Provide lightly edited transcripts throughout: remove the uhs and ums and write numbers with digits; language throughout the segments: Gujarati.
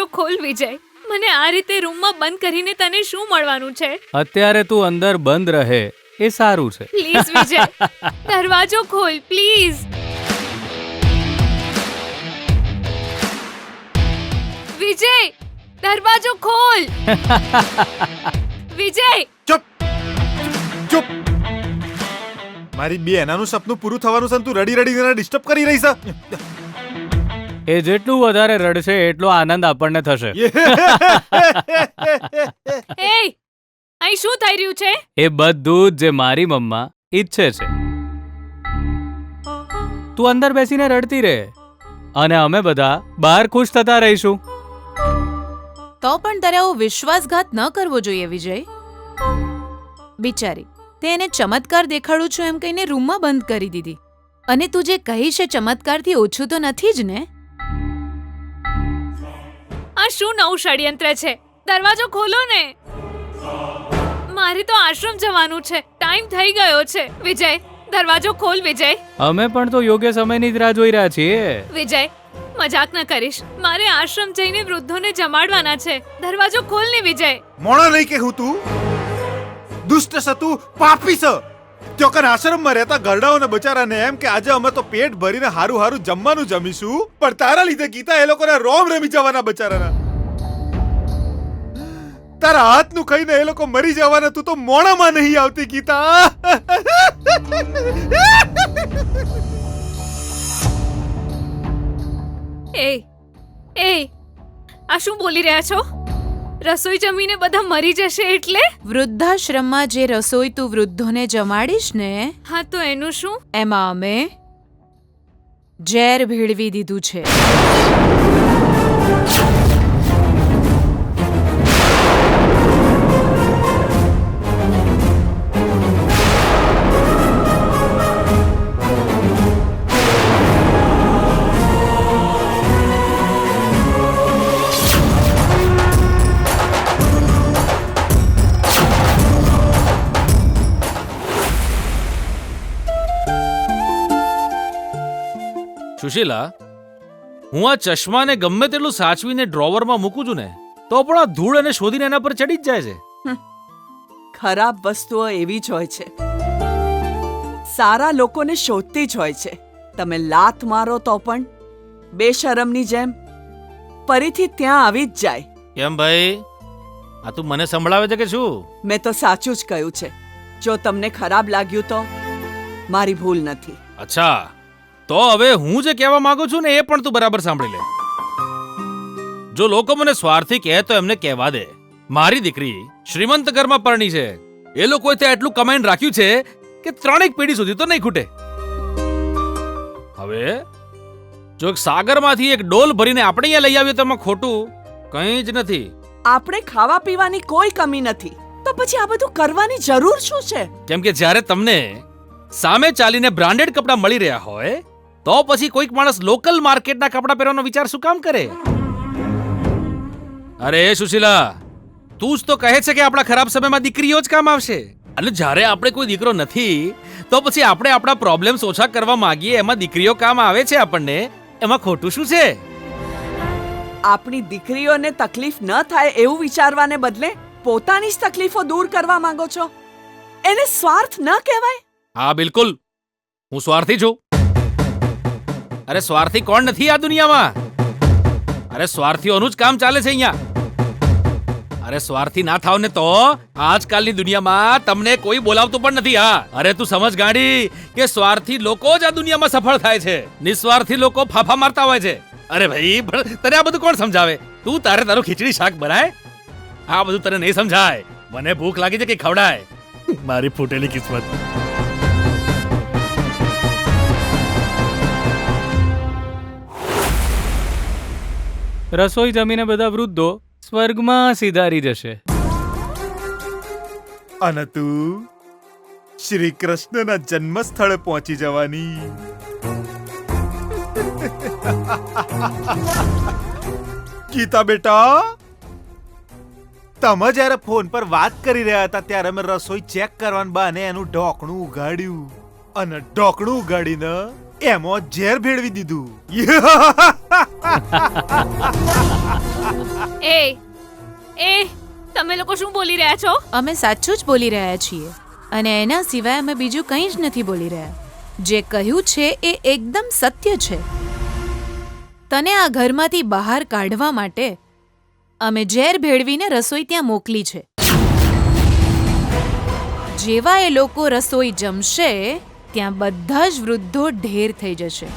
દરવાજો ખોલ વિજય. મને આ રીતે રૂમમાં બંધ કરીને તને શું મળવાનું છે? અત્યારે તું અંદર બંધ રહે એ સારું છે. પ્લીઝ વિજય, દરવાજો ખોલ પ્લીઝ. વિજય, દરવાજો ખોલ. વિજય, ચૂપ ચૂપ. મારી બેનાનું સપનું પૂરું થવાનું છે, તું રડી રડીને ડિસ્ટર્બ કરી રહી છે. એ જેટલું વધારે રડશે એટલો આનંદ આપણને થશે. એ અહીં શું થઈ રહ્યું છે? એ બધું જ જે મારી મમ્મા ઈચ્છે છે. તું અંદર બેસીને રડતી રહે અને અમે બધા બહાર ખુશ થતા રહીશું. તો પણ તારે આવો વિશ્વાસઘાત ન કરવો જોઈએ વિજય. બિચારી, તે એને ચમત્કાર દેખાડું છું એમ કહીને રૂમમાં બંધ કરી દીધી. અને તું જે કહી છે ચમત્કારથી ઓછું તો નથી જ ને? આ શું નવું ષડયંત્ર છે? દરવાજો ખોલો ને. મારે તો આશ્રમ જવાનું છે, ટાઈમ થઈ ગયો છે. વિજય, દરવાજો ખોલ વિજય. અમે પણ તો યોગ્ય સમયની જ રાહ જોઈ રહ્યા છીએ. વિજય, મજાક ન કરીશ. મારે આશ્રમ જઈને વૃદ્ધોને જમાડવાના છે. દરવાજો ખોલ ને વિજય. મોણો નહીં કે હું તું દુષ્ટ છે, તું પાપી છે. ચોકન આશ્રમમાં રહેતા ગરડાઓને બચારાને એમ કે આજે અમે તો પેટ ભરીને હારું હારું જમવાનું જમીશું, પણ તારા લીધે ગીતા એ લોકોને રોમ રમી જવાના બચારાના. તારા હાથનું ખાઈને એ લોકો મરી જવાના, તું તો મોણામાં નહીં આવતી ગીતા. એ આ શું બોલી રહ્યા છો? રસોઈ જમીને બધા મરી જશે એટલે? વૃદ્ધાશ્રમમાં જે રસોઈ તું વૃદ્ધોને જમાડીશ ને, હા તો એનું શું? એમાં અમે ઝેર ભેળવી દીધું છે. સુશીલા, હું આ ચશ્માને ગમે તેટલું સાચવીને ડ્રોવરમાં મૂકું છું ને, તો પણ આ ધૂળ અને શોધીને એના પર ચડી જ જાય છે. ખરાબ વસ્તુઓ એવી જ હોય છે, સારા લોકોને શોધતી જ હોય છે. તમે લાત મારો તો પણ બેશરમની જેમ ફરીથી ત્યાં આવી જ જાય. કેમ ભાઈ, આ તું મને સંભળાવે છે કે શું? મેં તો સાચું જ કહ્યું છે. જો તમને ખરાબ લાગ્યું તો મારી ભૂલ નથી. અચ્છા, તો હવે હું જે કહેવા માંગુ છું ને એ પણ તું બરાબર સાંભળી લે. જો લોકો મને સ્વાર્થી કહે તો એમને કહેવા દે, મારી દીકરી શ્રીમંત ઘરમાં પરણી છે. એ લોકોએ ત્યાં એટલું કમાઈને રાખ્યું છે કે 3 પેઢી સુધી તો નહીં ખૂટે. હવે જો એક સાગરમાંથી એક ડોલ ભરીને આપણે અહીંયા લઈ આવીએ તો એમાં ખોટું કંઈ જ નથી. આપણે ખાવા પીવાની કોઈ કમી નથી, તો પછી આ બધું કરવાની જરૂર શું છે? કેમ કે જ્યારે તમને સામે ચાલીને બ્રાન્ડેડ કપડાં મળી રહ્યા હોય તો પછી કોઈક માણસ લોકલ માર્કેટના કપડાં પહેરવાનો વિચાર શું કામ કરે? અરે સુશીલા, તું જ તો કહે છે કે આપણા ખરાબ સમયમાં દીકરીઓ જ કામ આવશે. અને જ્યારે આપણે કોઈ દીકરો નથી તો પછી આપણે આપણા પ્રોબ્લેમ્સ ઓછા કરવા માંગીએ, એમાં દીકરીઓ કામ આવે છે આપણને, એમાં ખોટું શું છે? આપણી દીકરીઓને તકલીફ ન થાય એવું વિચારવાને બદલે પોતાની જ તકલીફો દૂર કરવા માંગો છો. એને સ્વાર્થ ન કહેવાય? હા બિલકુલ, હું સ્વાર્થી છું. અરે સ્વાર્થી કોણ નથી આ દુનિયામાં? અરે સ્વાર્થીઓનું જ કામ ચાલે છે અહીંયા. અરે સ્વાર્થી ના થાવ ને તો આજકાલની દુનિયામાં તમને કોઈ બોલાવતું પણ નથી. હા, અરે તું સમજ ગાડી કે સ્વાર્થી લોકો જ આ દુનિયામાં સફળ થાય છે, નિસ્વાર્થી લોકો ફાફા મારતા હોય છે. અરે ભાઈ, તને આ બધું કોણ સમજાવે? તું તારું ખીચડી શાક બનાય, આ બધું તને નહીં સમજાય. મને ભૂખ લાગી છે કે ખવડાય. મારી ફૂટેલી કિસ્મત. રસોઈ જમીને બધા વૃદ્ધો સ્વર્ગમાં સીધારી જશે. અને તું શ્રી કૃષ્ણના જન્મ સ્થળે પહોંચી જવાની. ગીતા બેટા, તમે જ્યારે ફોન પર વાત કરી રહ્યા હતા ત્યારે મેં રસોઈ ચેક કરવાના બહાને એનું ઢોકણું ઉગાડ્યું અને ઢોકણું ઉગાડીને એમાં ઝેર ભેળવી દીધું. એ એ તમે લોકો શું બોલી રહ્યા છો? અમે સાચું જ બોલી રહ્યા છીએ અને એના સિવાય અમે બીજું કંઈ જ નથી બોલી રહ્યા. જે કહ્યું છે એ એકદમ સત્ય છે. તને આ ઘરમાંથી બહાર કાઢવા માટે અમે ઝેર ભેળવીને રસોઈ ત્યાં મોકલી છે. જેવા એ લોકો રસોઈ જમશે ત્યાં બધા જ વૃદ્ધો ઢેર થઈ જશે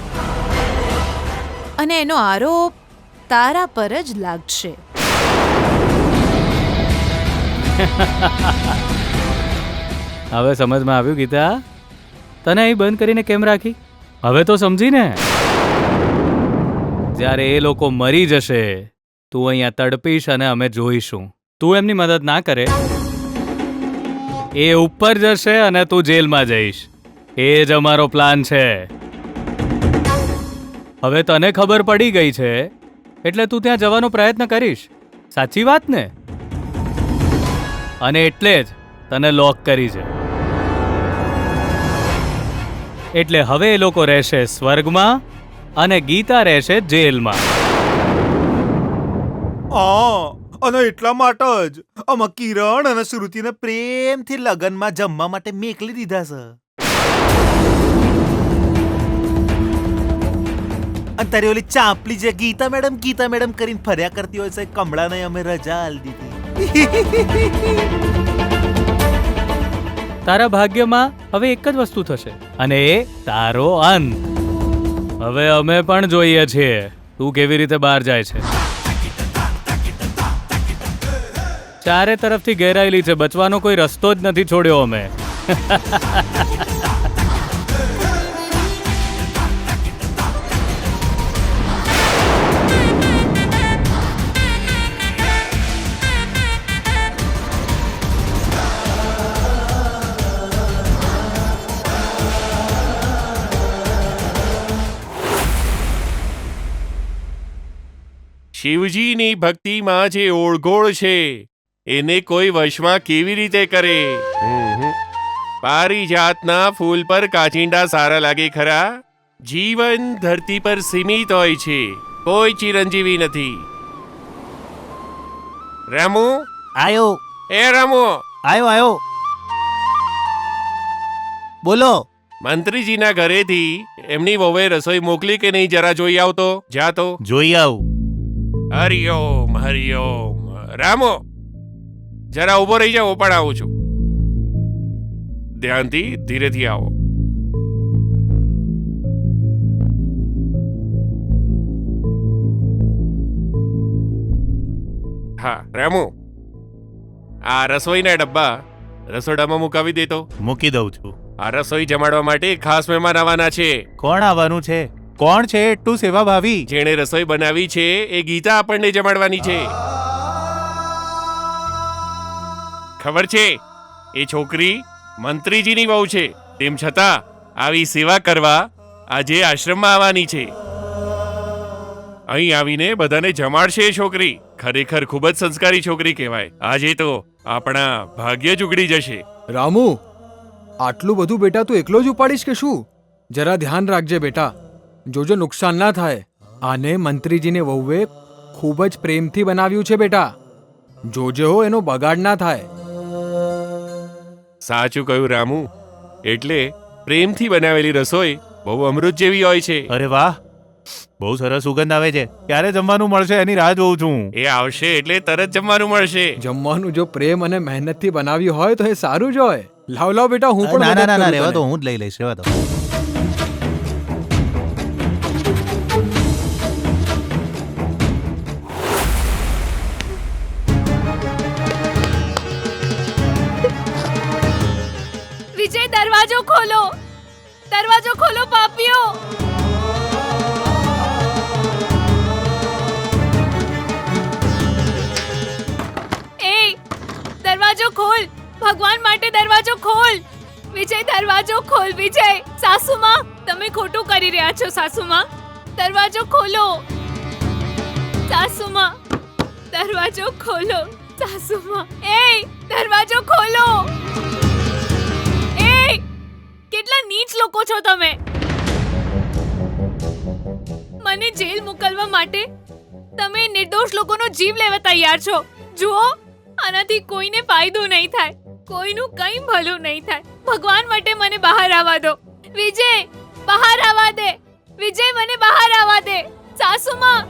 અને એનો આરોપ તારા પર જ લાગશે. હવે સમજમાં આવ્યું ગીતા? તને અહીં બંધ કરીને કેમ રાખી? હવે તો સમજી ને. જ્યારે એ લોકો મરી જશે તું અહીંયા તડપીશ અને અમે જોઈશું. તું એમની મદદ ના કરે, એ ઉપર જશે અને તું જેલમાં જઈશ. એ જ અમારો પ્લાન છે. હવે તને ખબર પડી ગઈ છે એટલે તું ત્યાં જવાનો પ્રયત્ન કરીશ. સાચી વાત ને? અને એટલે જ તને લોક કરી છે. એટલે હવે એ લોકો રહેશે સ્વર્ગમાં અને ગીતા રહેશે જેલમાં. અને એટલા માટે જ અમે કિરણ અને શ્રુતિને પ્રેમથી લગનમાં જમવા માટે મેકલી દીધા છે. અને તારી ઓલી ચાંપલી જે ગીતા મેડમ કરીને ફર્યા કરતી હોય છે, કમળાને અમે રજા આલી દીધી. તારા ભાગ્યમાં હવે એક જ વસ્તુ થશે અને એ તારો અંત. હવે અમે પણ જોઈએ છીએ તું કેવી રીતે બહાર જાય છે. ચારે તરફથી ઘેરાયેલી છે, બચવાનો કોઈ રસ્તો જ નથી છોડ્યો અમે. શિવજીની ભક્તિમાં જે ઓળઘોળ છે એને કોઈ વશમાં કેવી રીતે કરે? પારિજાતના ફૂલ પર કાચિંડા સારા લાગે ખરા? જીવન ધરતી પર સીમિત હોય છે, કોઈ ચિરંજીવી નથી. રામુ આયો એ રામુ, આયો બોલો. મંત્રીજીના ઘરેથી એમની વહુએ રસોઈ મોકલી કે નહીં? જરા જોઈ આવતો. જા તો જોઈ આવું. હરિઓમ હરિઓમ. રામો જરા ઉભો રહી જાઓ, પણ આવું છું. ધ્યાનથી ધીરેથી આવો. હા રામુ, આ રસોઈના ડબ્બા રસોડામાં મુકાવી દેતો. મૂકી દઉં છું. આ રસોઈ જમાડવા માટે ખાસ મહેમાન આવવાના છે. કોણ આવવાનું છે? કોણ છે એટલું સેવા ભાવી? જેણે રસોઈ બનાવી છે એ ગીતા આપણને જમાડવાની છે. ખબર છે, એ છોકરી મંત્રીજીની વહુ છે, તેમ છતાં આવી સેવા કરવા આજે આશ્રમમાં આવવાની છે. અહીં આવીને બધાને જમાડશે એ છોકરી. ખરેખર ખૂબ જ સંસ્કારી છોકરી કહેવાય. આજે તો આપણા ભાગ્ય જ ઉગડી જશે. રામુ, આટલું બધું બેટા તું એકલો જ ઉપાડીશ કે શું? જરા ધ્યાન રાખજે બેટા, જોજો નુકસાન ના થાય. આને મંત્રીજીને વહુએ ખૂબ જ પ્રેમથી બનાવ્યું છે બેટા, જોજે હો એનો બગાડ ના થાય. સાચું કહ્યું રામુ. એટલે પ્રેમથી બનાવેલી રસોઈ બહુ અમૃત જેવી હોય છે. અરે વાહ, બહુ સરસ સુગંધ આવે છે. ક્યારે જમવાનું મળશે એની રાહ જોઉં છું. એ આવશે એટલે તરત જમવાનું મળશે. જમવાનું જો પ્રેમ અને મહેનતથી બનાવ્યું હોય તો એ સારું જ હોય. લાવ લાવ બેટા, હું પણ ના મદદ ના ના કરું રહેવા તને. દો, હું જ લઈ લઈશ. રહેવા દો. વિજય, દરવાજો ખોલો, દરવાજો ખોલો પાપીઓ. એ દરવાજો ખોલ, ભગવાન માટે દરવાજો ખોલ. વિજય, દરવાજો ખોલ. વિજય, સાસુમાં તમે ખોટું કરી રહ્યા છો. સાસુમાં દરવાજો ખોલો. સાસુમાં દરવાજો ખોલો. સાસુમાં, એ દરવાજો ખોલો. કેટલા નીચ લોકો છો તમે! મને જેલ મોકલવા માટે તમે નિર્દોષ લોકોનો જીવ લેવા તૈયાર છો. જુઓ, આનાથી કોઈને ફાયદો નહીં થાય, કોઈનું કંઈ ભલું નહીં થાય. ભગવાન માટે મને બહાર આવવા દો. વિજય, બહાર આવવા દે. વિજય, મને બહાર આવવા દે. સાસુમાં.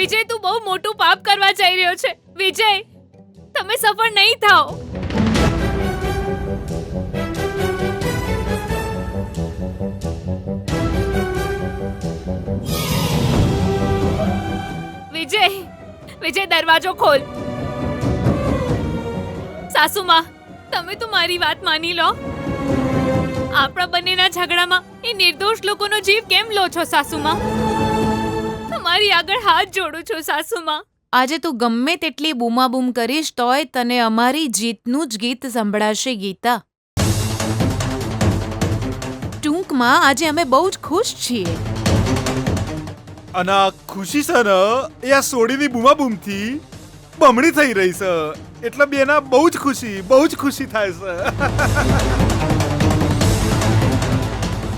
વિજય, તું બહુ મોટું પાપ કરવા જઈ રહ્યો છે. વિજય, તમે સફળ નહીં થાઓ. વિજય, વિજય, દરવાજો ખોલ. સાસુમાં, તમે તો મારી વાત માની લો. આપણા બંનેના ઝઘડામાં એ નિર્દોષ લોકોનો જીવ કેમ લો છો સાસુમાં? તમારી આગળ હાથ જોડું છું સાસુમાં. આજે તું ગમે તેટલી બૂમાબૂમ કરીશ તોય તને અમારી જીતનું જ ગીત સંભળાશે ગીતા. ટૂંકમાં આજે અમે બહુ જ ખુશ છીએ. અને આ ખુશી છે ને એ આ સોડીની બૂમાબૂમથી બમણી થઈ રહી છે. એટલે બેના બહુ જ ખુશી થાય છે.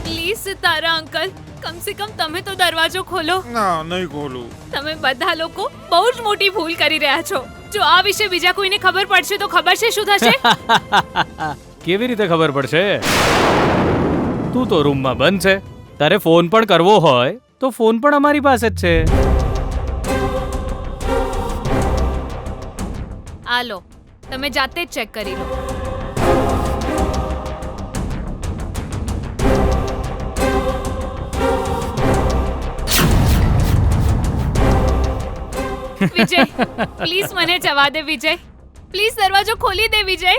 પ્લીઝ સિતારા અંકલ, કમ સે કમ તમે તો દરવાજો ખોલો. ના, નહીં ખોલું. તમે બધા લોકો બહુ જ મોટી ભૂલ કરી રહ્યા છો. જો આ વિશે બીજા કોઈને ખબર પડશે તો ખબર છે શું થશે? કેવી રીતે ખબર પડશે? તું તો રૂમમાં બંધ છે. તારે ફોન પણ કરવો હોય તો ફોન પણ અમારી પાસે જ છે. આ લો, તમે જાતે જ ચેક કરી લો. વિજય, પ્લીઝ મને જવા દે. વિજય, પ્લીઝ દરવાજો ખોલી દે. વિજય,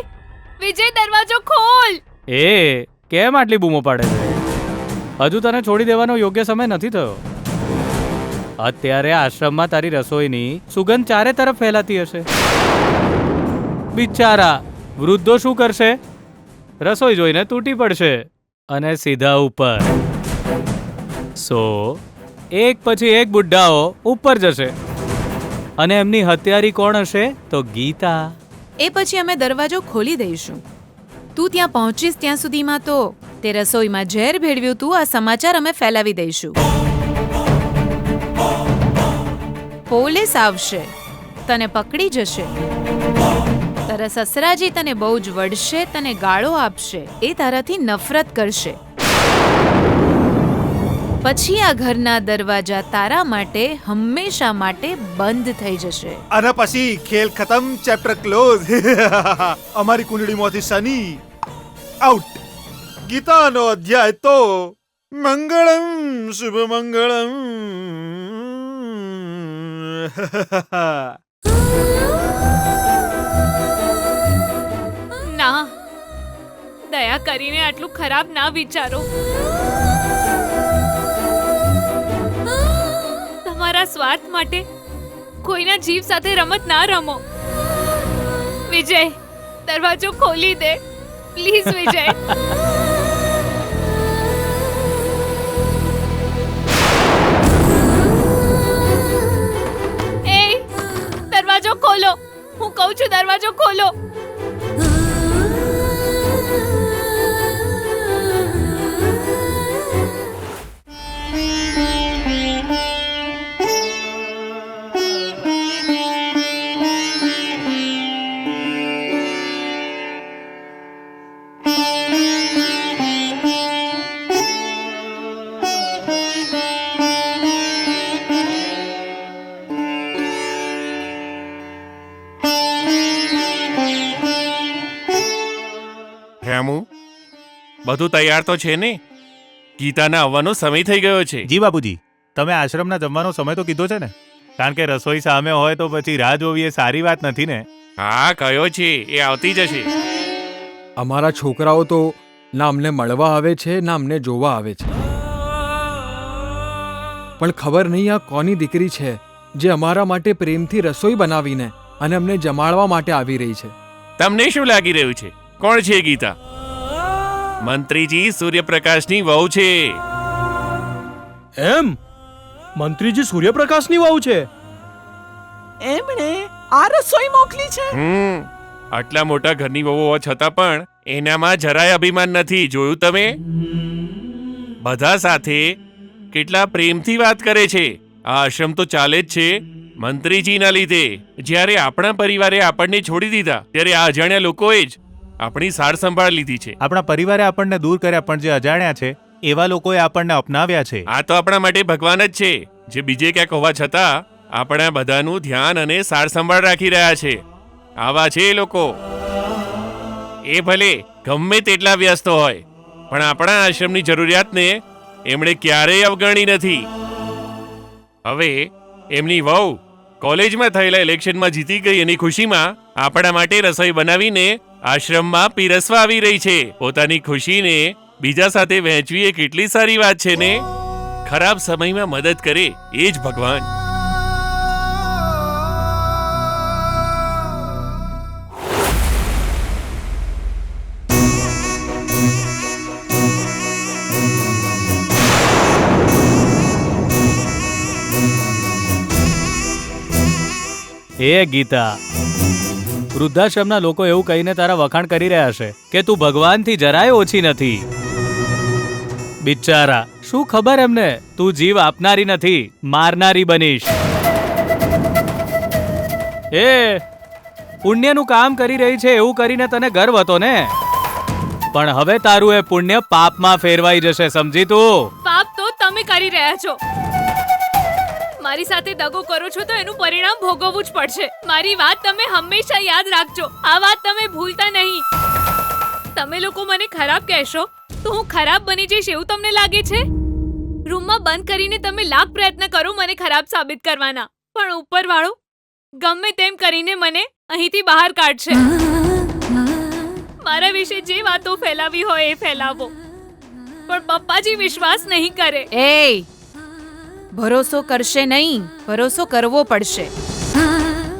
વિજય, દરવાજો ખોલ. એ કેમ આટલી બૂમો પાડે છે? હજુ તને છોડી દેવાનો યોગ્ય સમય નથી થયો. અત્યારે આશ્રમમાં તારી રસોઈની સુગંધ ચારે તરફ ફેલાતી હશે. બિચારા વૃદ્ધો શું કરશે? રસોઈ જોઈને તૂટી પડશે અને સીધા ઉપર. એક પછી એક બુઢ્ઢાઓ ઉપર જશે અને એમની હત્યારી કોણ હશે? તો ગીતા. એ પછી અમે દરવાજો ખોલી દઈશું. તું ત્યાં પહોંચીશ ત્યાં સુધીમાં તો તે રસોઈમાં ઝેર ભેળવ્યું તું આ સમાચાર અમે ફેલાવી દઈશું. પોલીસ આવશે, તને પકડી જશે. તારા સસરાજી તને બહુ જ વઢશે, તને ગાળો આપશે, એ તારાથી નફરત કરશે. પછી આ ઘરના દરવાજા તારા માટે હંમેશા માટે બંધ થઈ જશે. અને પછી ખેલ ખતમ, ચેપ્ટર ક્લોઝ. અમારી કુંડળીમાંથી શનિ આઉટ. ગીતાનો અધ્યાય તો મંગળમ શુભ મંગળમ. ના, દયા કરીને આટલું ખરાબ ના વિચારો. તમારા સ્વાર્થ માટે કોઈના જીવ સાથે રમત ના રમો. વિજય, દરવાજો ખોલી દે પ્લીઝ. વિજય, એ દરવાજો ખોલો. હું કહું છું દરવાજો ખોલો. હેમુ, બધું તૈયાર તો છે ને? ગીતાના આવવાનો સમય થઈ ગયો છે. જી બાપુજી, તમે આશ્રમના જમવાનો સમય તો કીધો છે ને? કારણ કે રસોઈ સામે હોય તો પછી રાહ જોવી એ સારી વાત નથી ને. હા, કયો છે, એ આવતી જશે. અમારા છોકરાઓ તો ના અમને મળવા આવે છે ના અમને જોવા આવે છે. પણ ખબર નહીં આ કોની દીકરી છે જે અમારા માટે પ્રેમથી રસોઈ બનાવીને અને અમને જમાડવા માટે આવી રહી છે. તમને શું લાગી રહ્યું છે? કોણ છે ગીતા? મંત્રીજી સૂર્યપ્રકાશની વહુ છે. એમ? મંત્રીજી સૂર્યપ્રકાશની વહુ છે? એમણે આ રસોઈ મોકલી છે? આટલા મોટા ઘરની વહુ હોવા છતાં પણ એનામાં જરાય અભિમાન નથી. જોયું તમે? બધા સાથે કેટલા પ્રેમથી વાત કરે છે. આ આશ્રમ તો ચાલે જ છે મંત્રીજીના લીધે. જ્યારે આપણા પરિવારે આપણને છોડી દીધા ત્યારે આ અજાણ્યા લોકોએ જ આપણી સાર સંભાળ લીધી છે. આપણા પરિવારે આપણને દૂર કર્યા, પણ જે અજાણ્યા છે એવા લોકોએ આપણને અપનાવ્યા છે. આ તો આપણા માટે ભગવાન જ છે, જે બીજે ક્યાંક હોવા છતાં આપણા બધાનું ધ્યાન અને સાર સંભાળ રાખી રહ્યા છે. આવા છે એ લોકો. એ ભલે ગમે તેટલા વ્યસ્ત હોય, પણ આપણા આશ્રમની જરૂરિયાતને એમણે ક્યારેય અવગણી નથી. હવે એમની વહુ કોલેજમાં થયેલા ઇલેક્શનમાં જીતી ગઈ એની ખુશીમાં આપણા માટે રસોઈ બનાવીને આશ્રમમાં પીરસવા આવી રહી છે. પોતાની ખુશીને બીજા સાથે વહેંચવી એ કેટલી સારી વાત છે ને. ખરાબ સમયમાં મદદ કરે એ જ ભગવાન. એ ગીતા, વૃદ્ધાશ્રમના લોકો એવું કહીને તારા વખાણ કરી રહ્યા છે કે તું ભગવાનથી જરાય ઓછી નથી. બિચારા, શું ખબર એમને તું જીવ આપનારી નથી, મારનારી બનીશ. એ પુણ્યનું કામ કરી રહી છે એવું કરીને તને ગર્વ હતો ને, પણ હવે તારું એ પુણ્ય પાપમાં ફેરવાઈ જશે, સમજી તું? પાપ તો તમે કરી રહ્યા છો. મારી સાથે દગો કરો છો તો એનું પરિણામ ભોગવવું જ પડશે. મારી વાત તમે હંમેશા યાદ રાખજો. આ વાત તમે ભૂલતા નહીં. તમે લોકો મને ખરાબ કહેશો તો હું ખરાબ બની જઈશ એવું તમને લાગે છે? રૂમમાં બંધ કરીને તમે લાખ પ્રયત્ન કરો મને ખરાબ સાબિત કરવાના, પણ ઉપરવાળો ગમે તેમ કરીને મને અહીંથી બહાર કાઢશે. મારા વિશે જે વાતો ફેલાવી હોય એ ફેલાવો, પણ પપ્પાજી વિશ્વાસ નહીં કરે. એ ભરોસો કરશે નહીં, ભરોસો કરવો પડશે.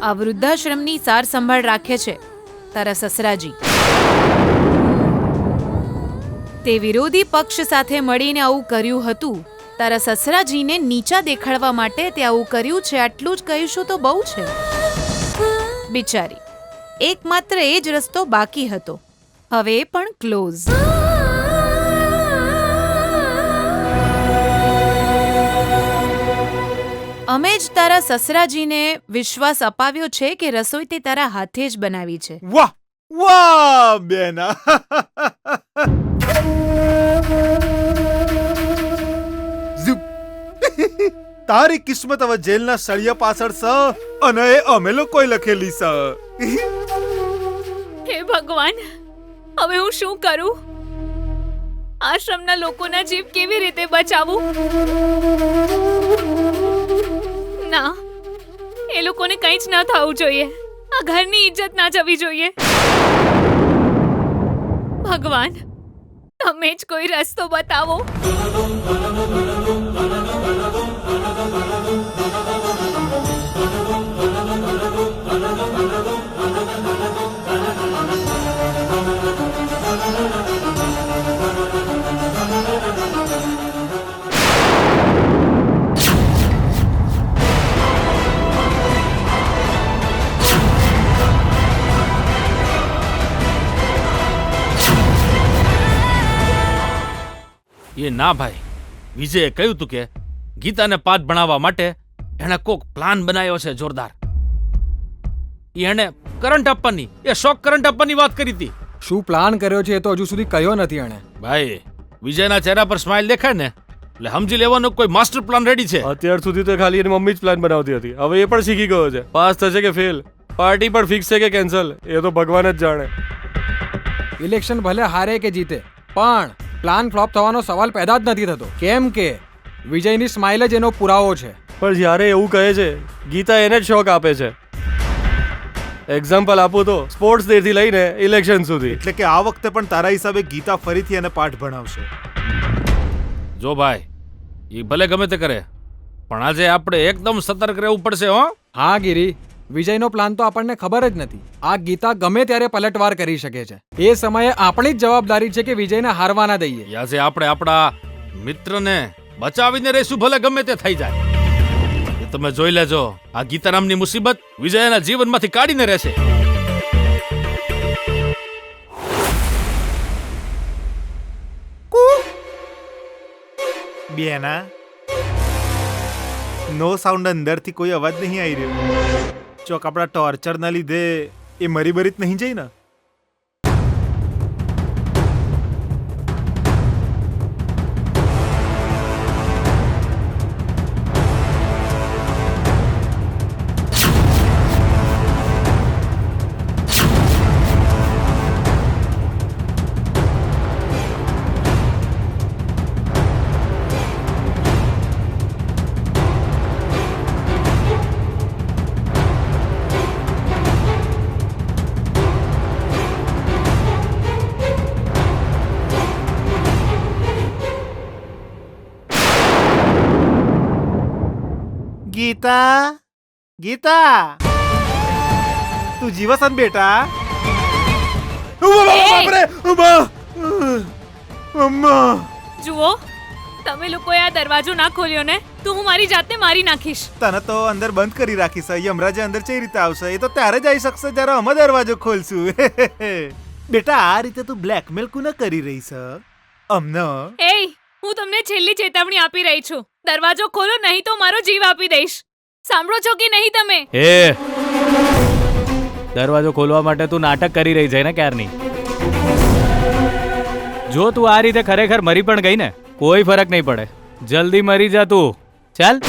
આ વૃદ્ધાશ્રમની સાર સંભાળ રાખે છે તારા સસરાજી. તે વિરોધી પક્ષ સાથે મળીને આવું કર્યું હતું. તારા સસરાજીને નીચા દેખાડવા માટે તે આવું કર્યું છે, આટલું જ કહીશું તો બહુ છે. બિચારી, એકમાત્ર એ જ રસ્તો બાકી હતો, હવે એ પણ ક્લોઝ. અમે જ તારા સસરાજીને વિશ્વાસ અપાવ્યો છે કે રસોઈ તે તારા હાથે જ બનાવી છે. વાહ વાહ બેના. ઝુપ. તારી કિસ્મત હવે જેલના સળિયા પાછળ સ, અને એ અમે લોકોએ લખેલી સ. હે ભગવાન, હવે હું શું કરું? આશ્રમના લોકોના જીવ કેવી રીતે બચાવું? ના, એ લોકોને કંઈ જ ન થવું જોઈએ. આ ઘરની ઇજ્જત ના જવી જોઈએ. ભગવાન, તમે જ કોઈ રસ્તો બતાવો. એ ના ભાઈ, વિજયે કહ્યું તું કે ગીતાને પાઠ ભણાવવા માટે એણે કોક પ્લાન બનાવ્યો છે જોરદાર. એણે કરંટ આપવાની, એ શોક કરંટ આપવાની વાત કરી હતી. શું પ્લાન કર્યો છે એ તો હજુ સુધી કહ્યો નથી એણે. ભાઈ, વિજયના ચહેરા પર સ્માઇલ દેખાય ને એટલે સમજી લેવાનું કોઈ માસ્ટર પ્લાન રેડી છે. અત્યાર સુધી તો ખાલી એની મમ્મી જ પ્લાન બનાવતી હતી, હવે એ પણ શીખી ગયો છે. પાસ થશે કે ફેલ, પાર્ટી પણ ફિક્સ છે કે કેન્સલ, એ તો ભગવાન જ જાણે. ઇલેક્શન ભલે હારે કે જીતે, પણ પ્લાન ફ્લોપ થવાનો સવાલ પેદા જ નથી થતો. કેમ કે વિજયની સ્માઇલ જ એનો પુરાવો છે. પણ જ્યારે એવું કહે છે, ગીતા એને જ શોક આપે છે. એક્ઝામ્પલ આપું તો સ્પોર્ટ્સ ડે થી લઈને ઇલેક્શન સુધી. એટલે કે આ વખતે પણ તારા હિસાબે ગીતા ફરીથી એને પાઠ ભણાવશે. જો ભાઈ, એ ભલે ગમે તે કરે, પણ આજે આપણે એકદમ સતર્ક રહેવું પડશે. હો હા ગિરી, વિજયનો પ્લાન તો આપણને ખબર જ નથી. આ ગીતા ગમે ત્યારે પલટવાર કરી શકે છે. એ સમયે આપણી જ જવાબદારી છે કે વિજયને હારવા ના દઈએ. આજે આપણે આપણા મિત્રને બચાવીને રહીશું, ભલે ગમે તે થઈ જાય. એ તમે જોઈ લેજો, આ ગીતા નામની મુસીબત વિજયના જીવનમાંથી કાઢીને રહેશે. બેના નો સાઉન્ડ અંદરથી કોઈ અવાજ નહીં આવી રહ્યો ચોક આપણા ટોર્ચરના લીધે એ મરી બરી જ નહીં જઈ ને ગીતા ગીતા તું જીવસન બેટા બાપરે અમ્મા જુઓ તમે લોકોએ આ દરવાજો ના ખોલ્યો ને તો હું મારી જાતને મારી નાખીશ. તને તો અંદર બંધ કરી રાખીશ યમરાજ અંદર કઈ રીતે આવશે એ તો ત્યારે જ આવી શકશે જ્યારે અમે દરવાજો ખોલશું બેટા આ રીતે તું બ્લેકમેલ કુને કરી રહી છે અમને એય હું તમને છેલ્લી ચેતવણી આપી રહી છું. દરવાજો ખોલો નહીં તો મારો જીવ આપી દઈશ. સાંભળો છો કે નહીં તમે? એ દરવાજો ખોલવા માટે તું નાટક કરી રહી છે ને ક્યારની. જો તું આ રીતે ખરેખર મરી પણ ગઈ ને કોઈ ફરક નહીં પડે. જલ્દી મરી જા તું. ચાલ.